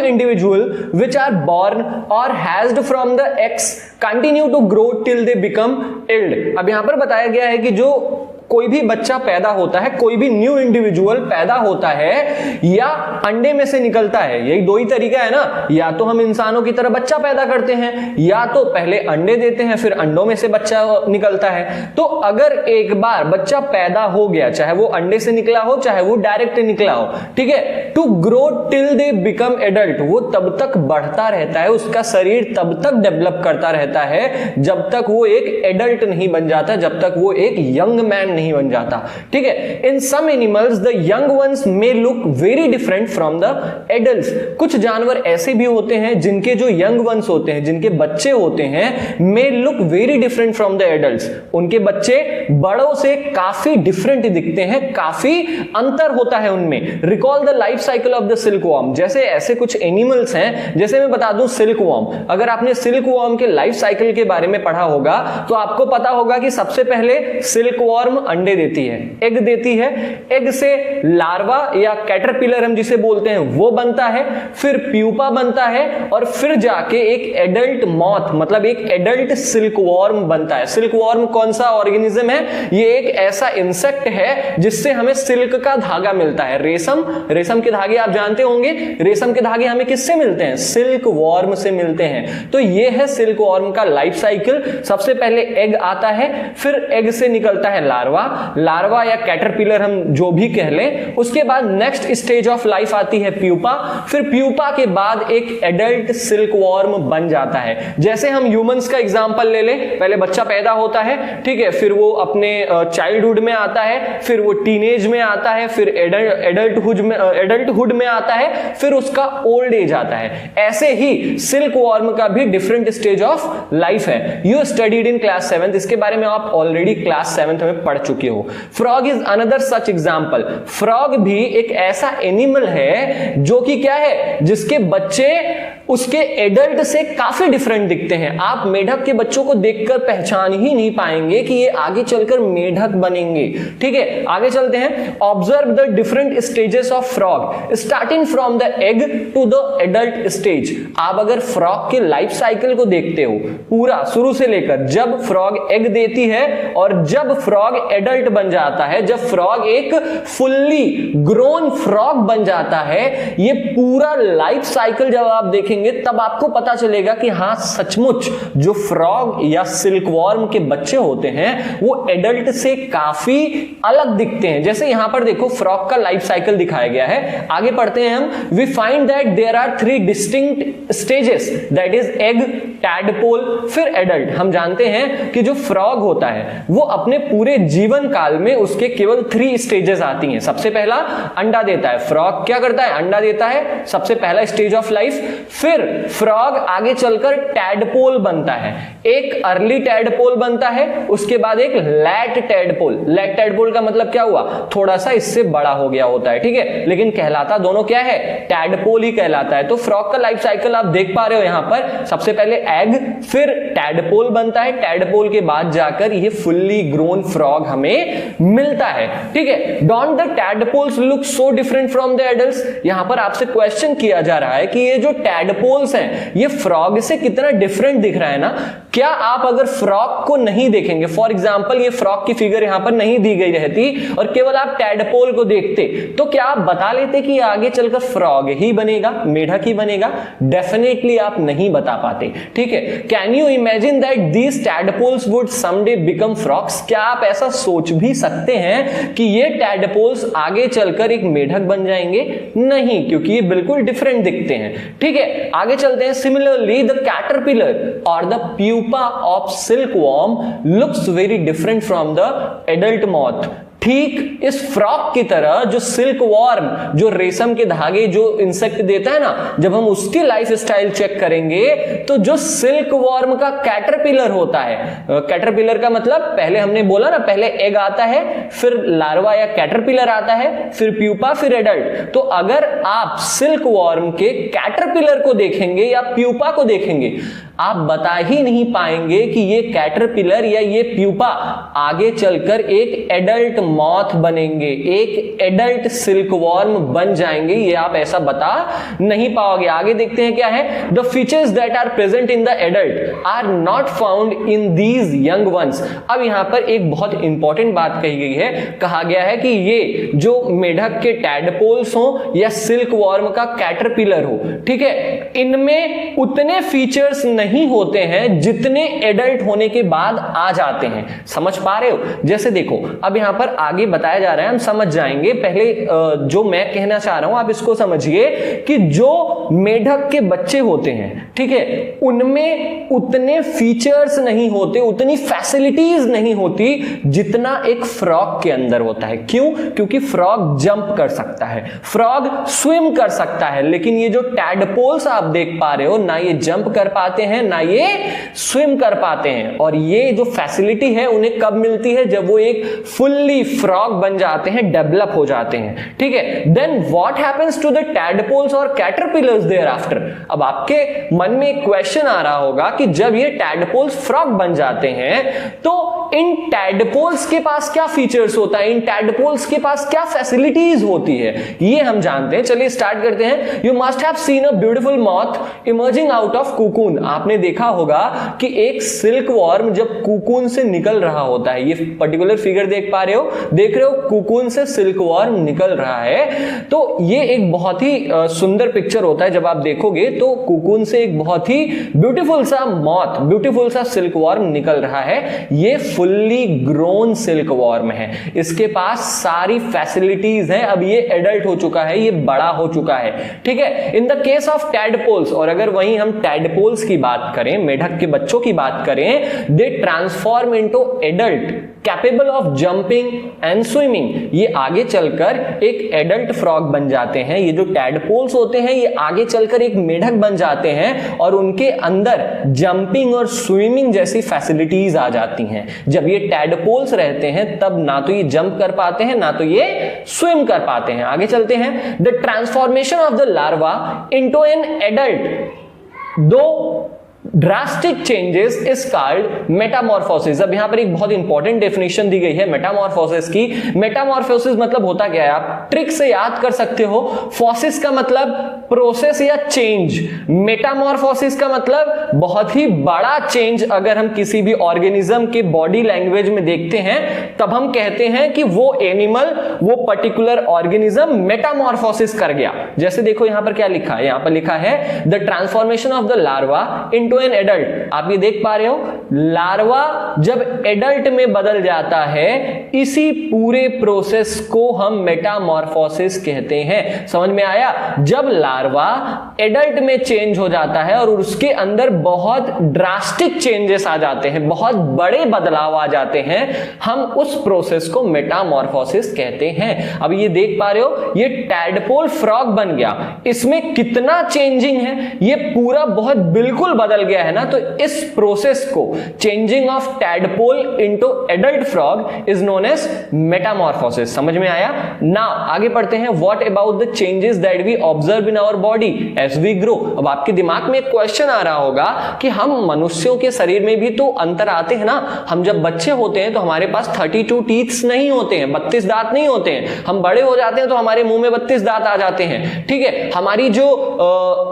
individual which are born or hatched from the eggs continue to grow till they become old। अब यहां पर बताया गया है कि जो कोई भी बच्चा पैदा होता है, कोई भी न्यू इंडिविजुअल पैदा होता है या अंडे में से निकलता है, यही दो ही तरीका है ना, या तो हम इंसानों की तरह बच्चा पैदा करते हैं या तो पहले अंडे देते हैं फिर अंडों में से बच्चा निकलता है। तो अगर एक बार बच्चा पैदा हो गया, चाहे वो अंडे से निकला हो चाहे वो डायरेक्ट निकला हो, ठीक है, to grow till they become adult, वो तब तक बढ़ता रहता है, उसका शरीर तब तक डेवलप करता रहता है जब तक वो एक एडल्ट नहीं बन जाता, जब तक वो एक यंग मैन नहीं बन जाता। ठीक है, in some animals the young ones may look very different from the adults. कुछ जानवर ऐसे भी होते हैं जिनके जो यंग वंस होते हैं, जिनके बच्चे होते हैं, मे look very different from the adults, उनके बच्चे बड़ों से काफी डिफरेंट दिखते हैं, काफी अंतर होता है उनमें। Recall the life cycle of the silk worm, जैसे ऐसे कुछ एनिमल्स हैं, जैसे मैं बता दूं सिल्क वॉर्म, अगर आपने सिल्क वॉर्म के लाइफ साइकिल के बारे में पढ़ा होगा तो आपको पता होगा कि सबसे पहले सिल्क वॉर्म अंडे देती है, एग देती है, एग से लार्वा या कैटरपिलर हम जिसे बोलते हैं वो बनता है, फिर प्यूपा बनता है और फिर जाके एक एडल्ट मॉथ मतलब एक एडल्ट सिल्क वॉर्म बनता है। सिल्क वॉर्म कौन सा ऑर्गेनिज्म है? ये एक ऐसा इंसेक्ट है जिससे हमें सिल्क का धागा मिलता है, रेशम, रेशम के धागे आप जानते होंगे, रेशम के धागे हमें किससे मिलते हैं? सिल्क वॉर्म से मिलते हैं। तो ये है सिल्क वॉर्म का लाइफ साइकिल। सबसे पहले एग आता है, फिर एग से निकलता है लार्वा, लार्वा या कैटरपिलर हम जो भी कह लें, उसके बाद नेक्स्ट स्टेज ऑफ लाइफ आती है प्यूपा, फिर प्यूपा के बाद एक एडल्ट सिल्क वॉर्म बन जाता है। जैसे हम ह्यूमंस का एग्जांपल ले लें, पहले बच्चा पैदा होता है, ठीक है, फिर वो अपने चाइल्डहुड में आता है, फिर वो टीनेज में आता है, फिर एडल्टहुड में आता है, फिर उसका ओल्ड एज आता है। ऐसे ही सिल्क वॉर्म का भी डिफरेंट स्टेज ऑफ लाइफ है। यू स्टडीड इन क्लास 7, इसके बारे में आप ऑलरेडी क्लास 7 में पढ़ चुके हो। Frog is another such example. Frog भी एक ऐसा एनिमल है जो कि क्या है, जिसके बच्चे उसके एडल्ट से काफी डिफरेंट दिखते हैं। आप मेढक के बच्चों को देखकर पहचान ही नहीं पाएंगे कि ये आगे चलकर मेढक बनेंगे। ठीक है, आगे चलते हैं। Observe the different stages of frog starting from the egg to the adult stage. आप अगर फ्रॉग के लाइफ साइकिल को देखते हो पूरा शुरू से लेकर, जब फ्रॉग एग देती है और जब फ्रॉग एडल्ट बन जाता है, जब फ्रॉग एक फुल्ली ग्रोन फ्रॉग बन जाता है, ये पूरा लाइफ साइकिल जब आप देखेंगे तब आपको पता चलेगा कि हां सचमुच जो फ्रॉग या सिल्क वॉर्म के बच्चे होते हैं वो एडल्ट से काफी अलग दिखते हैं। जैसे यहां पर देखो फ्रॉग का लाइफ साइकिल दिखाया गया है। आगे पढ़ते हैं हम। We find that there are 3 distinct stages, that is egg, tadpole, फिर एडल्ट। हम जानते हैं कि जो फ्रॉग होता है वो अपने पूरे जीवन काल में उसके केवल 3 स्टेजेस आती हैं। सबसे पहला अंडा देता है, फ्रॉग क्या करता है? अंडा देता है, सबसे पहला स्टेज ऑफ लाइफ। फिर फ्रॉग आगे चलकर टैडपोल बनता है, एक अर्ली टैडपोल बनता है, उसके बाद एक लैट टैडपोल। लैट टैडपोल का मतलब क्या हुआ? थोड़ा सा इससे बड़ा हो गया होता है, ठीक है, लेकिन कहलाता दोनों क्या है? टैडपोल ही कहलाता है। तो फ्रॉग का लाइफ साइकिल आप देख पा रहे हो यहां पर, सबसे पहले एग, फिर टैडपोल बनता है, टैडपोल के बाद जाकर ये फुल्ली ग्रोन फ्रॉग हमें मिलता है। ठीक है, don't the tadpoles look so different from the adults? यहां पर आपसे क्वेश्चन किया जा रहा है कि ये जो टैडपोल्स हैं ये फ्रॉग से कितना डिफरेंट दिख रहा है ना। क्या आप अगर फ्रॉग को नहीं देखेंगे, फॉर एग्जांपल ये फ्रॉग की फिगर यहां पर नहीं दी गई रहती और केवल आप टैडपोल को देखते, तो क्या आप बता लेते कि आगे चलकर फ्रॉग ही बनेगा, मेढक ही बनेगा? डेफिनेटली आप नहीं बता पाते। ठीक है, can you imagine that these tadpoles would someday become frogs? क्या आप ऐसा सोच भी सकते हैं कि ये टैडपोल्स आगे चलकर एक मेढक बन जाएंगे? नहीं, क्योंकि ये बिल्कुल डिफरेंट दिखते हैं। ठीक है, आगे चलते हैं। सिमिलरली द कैटरपिलर और the pupa of silkworm looks very different from the adult moth. ठीक इस फ्रॉग की तरह जो सिल्क वॉर्म, जो रेशम के धागे जो इंसेक्ट देता है ना, जब हम उसकी लाइफ स्टाइल चेक करेंगे तो जो सिल्क वॉर्म का कैटरपिलर होता है, कैटरपिलर का मतलब पहले हमने बोला ना, पहले एग आता है, फिर लार्वा या कैटरपिलर आता है, फिर प्यूपा, फिर एडल्ट। तो अगर आप सिल्क वॉर्म के कैटरपिलर को देखेंगे या प्यूपा को देखेंगे, आप बता ही नहीं पाएंगे कि ये कैटरपिलर या ये प्यूपा आगे चलकर एक एडल्ट मॉथ बनेंगे, एक एडल्ट सिल्कवॉर्म बन जाएंगे, ये आप ऐसा बता नहीं पाओगे। आगे देखते हैं क्या है, the features that are present in the adult are not found in these young ones. अब यहां पर एक बहुत इंपॉर्टेंट बात कही गई है, कहा गया है कि ये जो मेढक के टैडपोल्स हो या सिल्कवॉर्म का कैटरपिलर हो, ठीक है, इनमें उतने फीचर्स नहीं होते हैं जितने एडल्ट होने के बाद आ जाते हैं। समझ पा रहे हो? जैसे देखो अब यहां पर आगे बताया जा रहा है, हम समझ जाएंगे। पहले जो मैं कहना चाह रहा हूं आप इसको समझिए कि जो मेढक के बच्चे होते हैं, ठीक है, उनमें उतने फीचर्स नहीं होते, उतनी फैसिलिटीज नहीं होती जितना एक फ्रॉग के अंदर होता है। क्यों? क्योंकि फ्रॉग जंप कर सकता है, फ्रॉग स्विम कर सकता है, लेकिन ये जो टैडपोल्स आप देख पा रहे हो, ना ये जंप कर पाते हैं ना ये स्विम कर पाते हैं। और ये जो फैसिलिटी है उन्हें कब मिलती है? जब वो एक फुल्ली फ्रॉग बन जाते हैं, डेवलप हो जाते हैं, ठीक है। Then what happens to the tadpoles और कैटरपिलर्स देयर आफ्टर। अब आपके मन में एक क्वेश्चन आ रहा होगा कि जब ये टैडपोल्स फ्रॉग बन जाते हैं तो इन टैडपोल्स के पास क्या फीचर्स होता है, इन टैडपोल्स के पास क्या फैसिलिटीज होती है, ये हम जानते हैं। चलिए स्टार्ट करते हैं। You must have seen a beautiful moth emerging out of cocoon. आपने देखा होगा कि एक सिल्कवॉर्म जब कुकून से निकल रहा होता है, ये पर्टिकुलर फिगर देख पा रहे हो, देख रहे हो, कुकून से सिल्कवॉर्म निकल रहा है, तो ये एक बहुत ही सुंदर पिक्चर होता है। जब आप देखोगे तो कुकून से एक बहुत ही ब्यूटीफुल सा मॉथ, ब्यूटीफुल सा सिल्कवॉर्म निकल रहा है। ये फुल्ली ग्रोन सिल्कवॉर्म है, इसके पास सारी फैसिलिटीज हैं। अब ये एडल्ट हो चुका है, ये बड़ा हो चुका है, ठीक है। In the case of tadpoles, और अगर वहीं हम टैडपोल्स की बात करें, मेढक के बच्चों की बात करें, they transform into adult capable of jumping and swimming. ये आगे चलकर एक एडल्ट फ्रॉग बन जाते हैं। ये जो टैडपोल्स होते हैं ये आगे चलकर एक मेढक बन जाते हैं और उनके अंदर जंपिंग और स्विमिंग जैसी फैसिलिटीज आ जाती हैं। जब ये टैडपोल्स रहते हैं तब ना तो ये जंप कर पाते हैं ना तो ये स्विम कर पाते हैं। आगे चलते हैं। The transformation of the larva into an adult though drastic changes is called metamorphosis. अब यहां पर एक बहुत इंपॉर्टेंट डेफिनेशन दी गई है मेटामॉर्फोसिस की। मेटामॉर्फोसिस मतलब होता क्या है, आप ट्रिक से याद कर सकते हो। फोसिस का मतलब प्रोसेस या चेंज, मेटामॉर्फोसिस का मतलब बहुत ही बड़ा चेंज। अगर हम किसी भी ऑर्गेनिज्म के बॉडी लैंग्वेज में देखते हैं तब हम कहते हैं कि वो एनिमल, वो पर्टिकुलर ऑर्गेनिज्म मेटामॉर्फोसिस कर गया। जैसे देखो यहां पर क्या लिखा है, यहां पर लिखा है the transformation of the larva into an adult. आप ये देख पा रहे हो, लार्वा जब एडल्ट में बदल जाता है, इसी पूरे प्रोसेस को हम मेटामॉर्फोसिस कहते हैं। समझ में आया? जब लार्वा एडल्ट में चेंज हो जाता है और उसके अंदर बहुत ड्रास्टिक चेंजेस आ जाते हैं, बहुत बड़े बदलाव आ जाते हैं, हम उस प्रोसेस को मेटामॉर्फोसिस कहते हैं। अब ये देख पा रहे हो, ये टैडपोल फ्रॉग बन गया, इसमें कितना चेंजिंग है, ये पूरा बहुत बिल्कुल बदल गया है ना। तो इस प्रोसेस को, changing of tadpole into adult frog, is known as metamorphosis. समझ में आया? नाउ आगे पढ़ते हैं। What about the changes that we observe in our body as we grow. अब आपके दिमाग में एक क्वेश्चन आ रहा होगा कि हम मनुष्यों के शरीर में भी तो अंतर आते हैं ना। हम जब बच्चे होते हैं तो हमारे पास 32 टीथ्स नहीं होते हैं, 32 दांत नहीं होते हैं। हम बड़े हो जाते हैं तो हमारे मुंह में 32 दांत आ जाते हैं, ठीक है। हमारी जो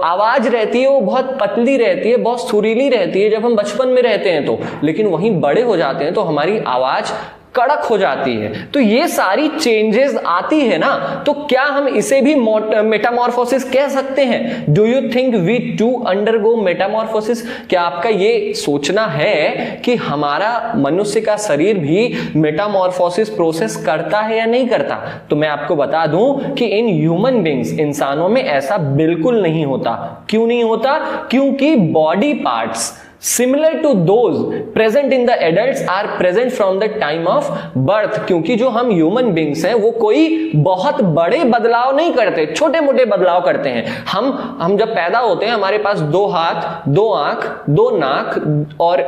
आवाज रहती है वो बहुत पतली रहती है, बहुत सुरीली रहती है जब हम बचपन में रहते हैं तो, लेकिन वहीं बड़े हो जाते हैं तो हमारी आवाज कड़क हो जाती है। तो ये सारी चेंजेस आती है ना, तो क्या हम इसे भी मेटामॉर्फोसिस कह सकते हैं? Do you think we too undergo metamorphosis? क्या आपका ये सोचना है कि हमारा मनुष्य का शरीर भी मेटामॉर्फोसिस प्रोसेस करता है या नहीं करता? तो मैं आपको बता दूं कि इन ह्यूमन बींग्स, इंसानों में ऐसा बिल्कुल नहीं होता। क्यों नहीं होता? क्योंकि body parts similar to those present in the adults are present from the time of birth। क्योंकि जो हम ह्यूमन बींग्स हैं वो कोई बहुत बड़े बदलाव नहीं करते, छोटे मोटे बदलाव करते हैं। हम जब पैदा होते हैं हमारे पास 2 हाथ, 2 आंख, 2 नाक और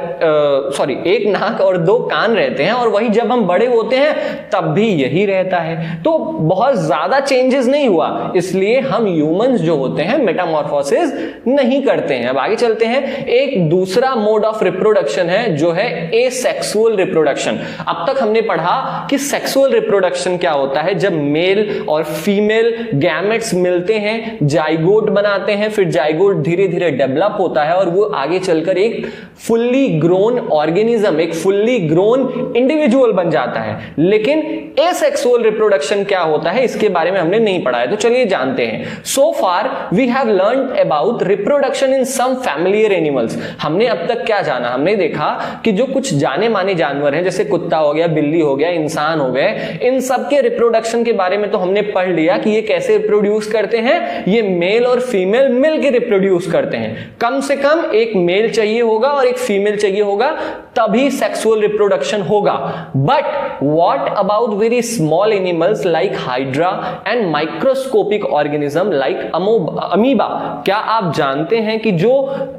एक नाक और 2 कान रहते हैं, और वही जब हम बड़े होते हैं तब भी यही रहता है। तो बहुत ज्यादा चेंजेस नहीं हुआ, इसलिए हम ह्यूमंस जो होते हैं मेटामॉर्फोसिस नहीं करते हैं। अब आगे चलते हैं। एक दूसरा दूसरा मोड ऑफ रिप्रोडक्शन है जो है एसेक्सुअल रिप्रोडक्शन। अब तक हमने पढ़ा कि सेक्सुअल रिप्रोडक्शन क्या होता है, जब मेल और फीमेल गैमेट्स मिलते हैं, जाइगोट बनाते हैं, फिर जाइगोट धीरे धीरे डेवलप होता है और वो आगे चलकर एक फुल्ली ग्रोन ऑर्गेनिज्म, एक फुल्ली ग्रोन इंडिविजुअल बन जाता है। लेकिन एसेक्सुअल रिप्रोडक्शन क्या होता है इसके बारे में हमने नहीं पढ़ा है, तो चलिए जानते हैं। So far we have learned about reproduction in some familiar animals. हमने अब तक क्या जाना, हमने देखा कि जो कुछ जाने माने जानवर हैं जैसे कुत्ता हो गया, बिल्ली हो गया, इंसान हो गए, इन सब के रिप्रोडक्शन के बारे में तो हमने पढ़ लिया कि ये कैसे रिप्रोड्यूस करते हैं। ये मेल और फीमेल मिलकर रिप्रोड्यूस करते हैं। कम से कम एक मेल चाहिए होगा और एक फीमेल चाहिए होगा, तभी सेक्सुअल रिप्रोडक्शन होगा। But what about very small animals like hydra and microscopic organism like amoeba. क्या आप जानते हैं कि जो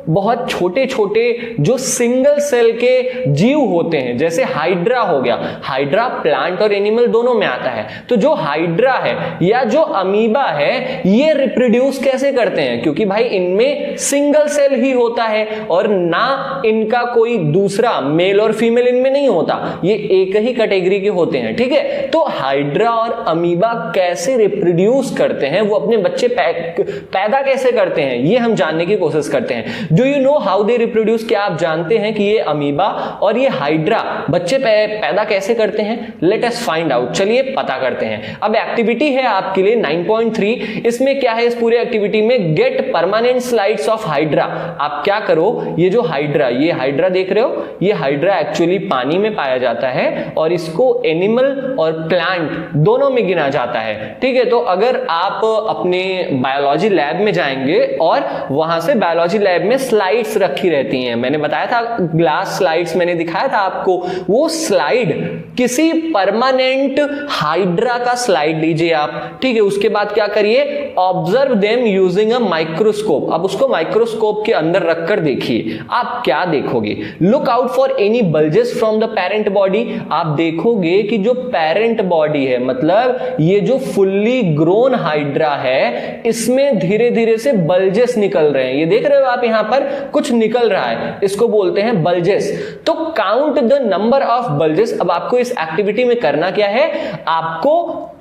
बहुत छोटे छोटे जो सिंगल सेल के जीव होते हैं, जैसे हाइड्रा हो गया, हाइड्रा प्लांट और एनिमल दोनों में आता है, तो जो हाइड्रा है या जो अमीबा है ये रिप्रोड्यूस कैसे करते हैं, क्योंकि भाई इनमें सिंगल सेल ही होता है और ना इनका कोई दूसरा मेल और फीमेल इनमें नहीं होता, ये एक ही कैटेगरी के होते हैं। ठीक है, तो हाइड्रा और अमीबा कैसे रिप्रोड्यूस करते हैं, वो अपने बच्चे पैदा कैसे करते हैं, ये हम जानने की कोशिश करते हैं। Do you know how they reproduce? क्या आप जानते हैं कि ये अमीबा और ये हाइड्रा बच्चे पैदा कैसे करते हैं? Let us find out. चलिए पता करते हैं। अब एक्टिविटी है आपके लिए 9.3। इसमें क्या है, इस पूरे एक्टिविटी में get permanent slides of hydra. आप क्या करो, ये जो हाइड्रा, ये हाइड्रा देख रहे हो, ये हाइड्रा एक्चुअली पानी में पाया जाता है और इसको एनिमल और प्लांट दोनों में गिना जाता है। ठीक है, तो अगर आप अपने बायोलॉजी लैब में जाएंगे और वहां से बायोलॉजी लैब में स्लाइड्स रखी रहती हैं, मैंने बताया था ग्लास स्लाइड्स मैंने दिखाया था आपको, वो स्लाइड किसी परमानेंट हाइड्रा का स्लाइड लीजिए आप। ठीक है, उसके बाद क्या करिए, observe them using a microscope. अब उसको माइक्रोस्कोप के अंदर रखकर देखिए, आप क्या देखोगे, look out for any bulges from the parent body. आप देखोगे कि जो पेरेंट बॉडी है, मतलब ये जो फुल्ली ग्रोन हाइड्रा है, इसमें धीरे धीरे से बल्जेस निकल रहे हैं। ये देख रहे हो आप, यहां पर कुछ निकल रहा है, इसको बोलते हैं बल्जेस। तो count the number of bulges. अब आपको इस एक्टिविटी में करना क्या है, आपको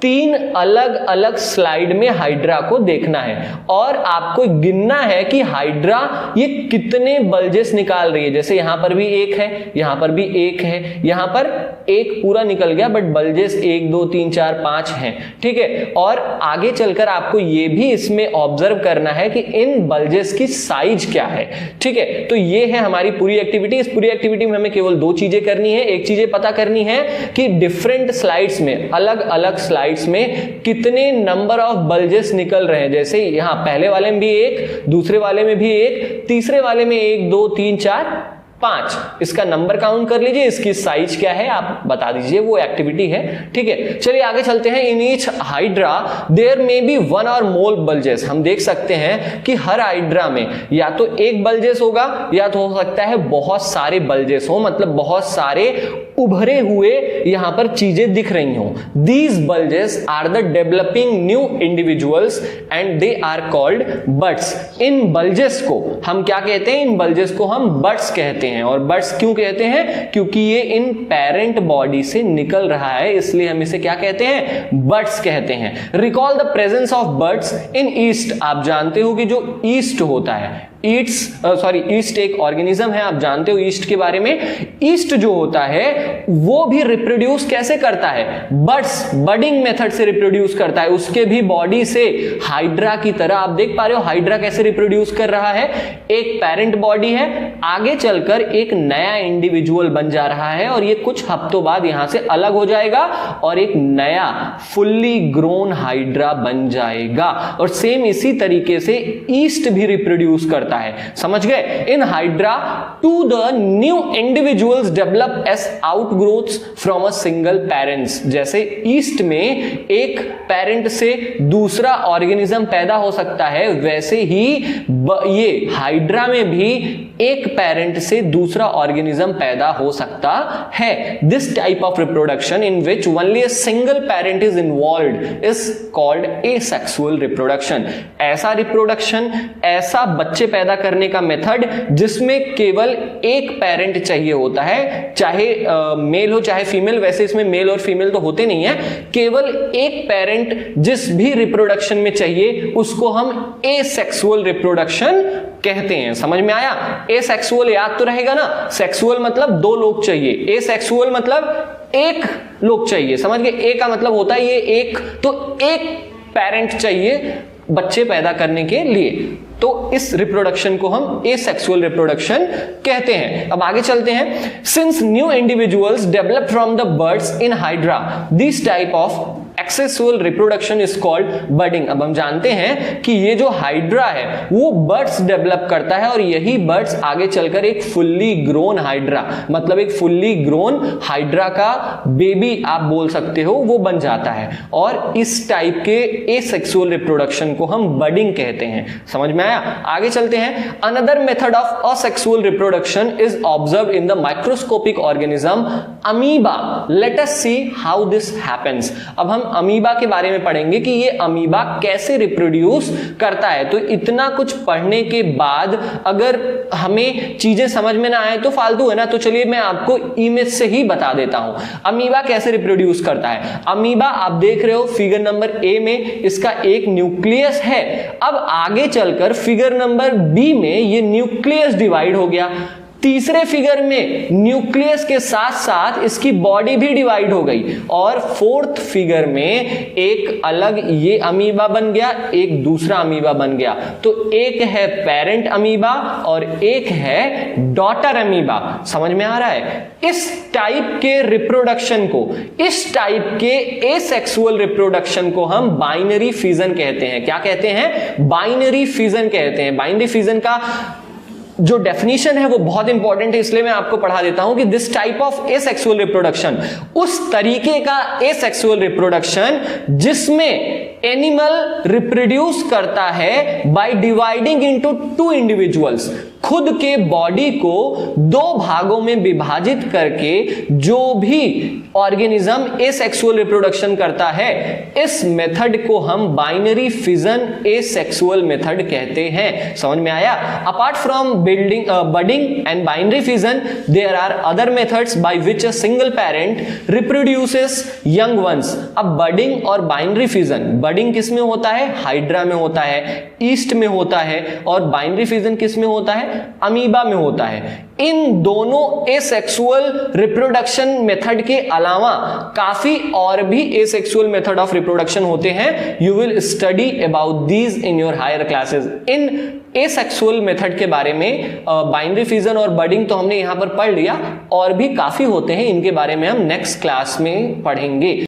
3 अलग अलग स्लाइड में हाइड्रा को देखना है और आपको गिनना है कि हाइड्रा ये कितने बल्जेस निकाल रही है। जैसे यहां पर भी एक है, यहां पर भी एक है, यहां पर एक पूरा निकल गया, बट बल्जेस 1 2 3 4 5 हैं। ठीक है, और आगे चलकर आपको ये भी इसमें ऑब्जर्व करना है कि इन बल्जेस की साइज क्या है। ठीक है, तो ये है हमारी पूरी एक्टिविटी। इस पूरी एक्टिविटी में हमें केवल 2 चीजें करनी है। एक चीजें पता करनी है कि डिफरेंट स्लाइड्स में, अलग अलग स्लाइड्स में कितने नंबर ऑफ बल्जेस निकल रहे हैं। जैसे यहां पहले वाले में भी एक, दूसरे वाले में भी एक, तीसरे वाले में 1 2 3 4 5, इसका नंबर काउंट कर लीजिए, इसकी साइज क्या है आप बता दीजिए, वो एक्टिविटी है। ठीक है, चलिए आगे चलते हैं। In each hydra there may be 1 और मोर बल्जेस। हम देख सकते हैं कि हर हाइड्रा में या तो एक बल्जेस होगा या तो हो सकता है बहुत सारे बल्जेस हो, मतलब बहुत सारे उभरे हुए यहां पर चीजें दिख रही हो। These bulges are the developing new individuals and they are called buds. इन बल्जेस को हम क्या कहते हैं, इन बल्जेस को हम बड्स कहते हैं। और बड्स क्यों कहते हैं, क्योंकि ये इन पेरेंट बॉडी से निकल रहा है, इसलिए हम इसे क्या कहते हैं, बड्स कहते हैं। Recall the presence of buds in east. आप जानते हो कि जो ईस्ट होता है, ईस्ट एक ऑर्गेनिज्म है, आप जानते हो ईस्ट के बारे में। ईस्ट जो होता है वो भी रिप्रोड्यूस कैसे करता है, बडिंग मेथड से रिप्रोड्यूस करता है, उसके भी बॉडी से हाइड्रा की तरह। आप देख पा रहे हो हाइड्रा कैसे रिप्रोड्यूस कर रहा है, एक पेरेंट बॉडी है, आगे चलकर एक नया इंडिविजुअल बन जा रहा है और ये कुछ हफ्तों बाद यहां से अलग हो जाएगा और एक नया फुल्ली ग्रोन हाइड्रा बन जाएगा। और सेम इसी तरीके से ईस्ट भी रिप्रोड्यूस करता है, समझ गए। In hydra too the new individuals develop as outgrowths from a single parents. जैसे ईस्ट में एक पेरेंट से दूसरा ऑर्गेनिज्म पैदा हो सकता है, वैसे ही ये हाइड्रा में भी एक पेरेंट से दूसरा ऑर्गेनिज्म पैदा हो सकता है। This type of reproduction in which only a single parent is involved is called asexual reproduction. ऐसा रिप्रोडक्शन, ऐसा बच्चे पैदा पैदा करने का मेथड जिसमें केवल एक पेरेंट चाहिए होता है, चाहे मेल हो चाहे फीमेल। वैसे इसमें मेल और फीमेल तो होते नहीं है, केवल एक पेरेंट जिस भी रिप्रोडक्शन में चाहिए उसको हम एसेक्सुअल रिप्रोडक्शन कहते हैं। समझ में आया? एसेक्सुअल याद तो रहेगा ना, सेक्सुअल मतलब दो लोग चाहिए, एसेक्सुअल मतलब एक लोग चाहिए। समझ गए? ए का मतलब होता है ये एक, तो एक पेरेंट चाहिए बच्चे पैदा करने के लिए, तो इस रिप्रोडक्शन को हम एसेक्सुअल रिप्रोडक्शन कहते हैं। अब आगे चलते हैं। Since new individuals develop from the buds in hydra, this type of asexual reproduction is called budding. अब हम जानते हैं कि ये जो हाइड्रा है वो बर्ड्स डेवलप करता है और यही बर्ड्स आगे चलकर एक फुल्ली ग्रोन हाइड्रा, मतलब एक फुल्ली ग्रोन हाइड्रा का बेबी आप बोल सकते हो, वो बन जाता है। और इस टाइप के एसेक्सुअल रिप्रोडक्शन को हम बर्डिंग कहते हैं। समझ में आया? आगे चलते हैं। Another method of asexual reproduction is observe in the microscopic organism amoeba. Let us see how this happens. अब हम अमीबा के बारे में पढ़ेंगे कि ये अमीबा कैसे रिप्रोड्यूस करता है। तो इतना कुछ पढ़ने के बाद अगर हमें चीजें समझ में ना आए तो फालतू है ना, तो चलिए मैं आपको इमेज से ही बता देता हूं अमीबा कैसे रिप्रोड्यूस करता है। अमीबा आप देख रहे हो फिगर नंबर ए में, इसका एक न्यूक्लियस है। अब आगे चलकर फिगर नंबर बी में ये न्यूक्लियस डिवाइड हो गया। तीसरे फिगर में न्यूक्लियस के साथ साथ इसकी बॉडी भी डिवाइड हो गई, और फोर्थ फिगर में एक अलग ये अमीबा बन गया, एक दूसरा अमीबा बन गया। तो एक है पेरेंट अमीबा और एक है डॉटर अमीबा। समझ में आ रहा है? इस टाइप के रिप्रोडक्शन को, इस टाइप के एसेक्सुअल रिप्रोडक्शन को हम बाइनरी फिजन कहते हैं। क्या कहते हैं? बाइनरी फिजन कहते हैं। बाइनरी फिजन का जो डेफिनेशन है वो बहुत इंपॉर्टेंट है, इसलिए मैं आपको पढ़ा देता हूं कि this type of asexual reproduction, उस तरीके का एसेक्सुअल रिप्रोडक्शन जिसमें एनिमल रिप्रोड्यूस करता है by dividing into two individuals, खुद के बॉडी को दो भागों में विभाजित करके जो भी ऑर्गेनिज्म एसेक्सुअल रिप्रोडक्शन करता है, इस मेथड को हम बाइनरी फिजन एसेक्सुअल मेथड कहते हैं। समझ में आया? Apart from budding and binary fission, there are other methods by which a single parent reproduces young ones. अब बडिंग और बाइनरी फिजन, बडिंग किस में होता है? हाइड्रा में होता है, ईस्ट में होता है, और बाइनरी फिजन किस में होता है? अमीबा में होता है। इन दोनों एसेक्सुअल रिप्रोडक्शन मेथड के अलावा काफी और भी एसेक्सुअल मेथड ऑफ रिप्रोडक्शन होते हैं। You will study about these in your higher classes. इन एसेक्सुअल मेथड के बारे में बाइनरी फिजन और बडिंग तो हमने यहां पर पढ़ लिया, और भी काफी होते हैं, इनके बारे में हम नेक्स्ट क्लास में पढ़ेंगे।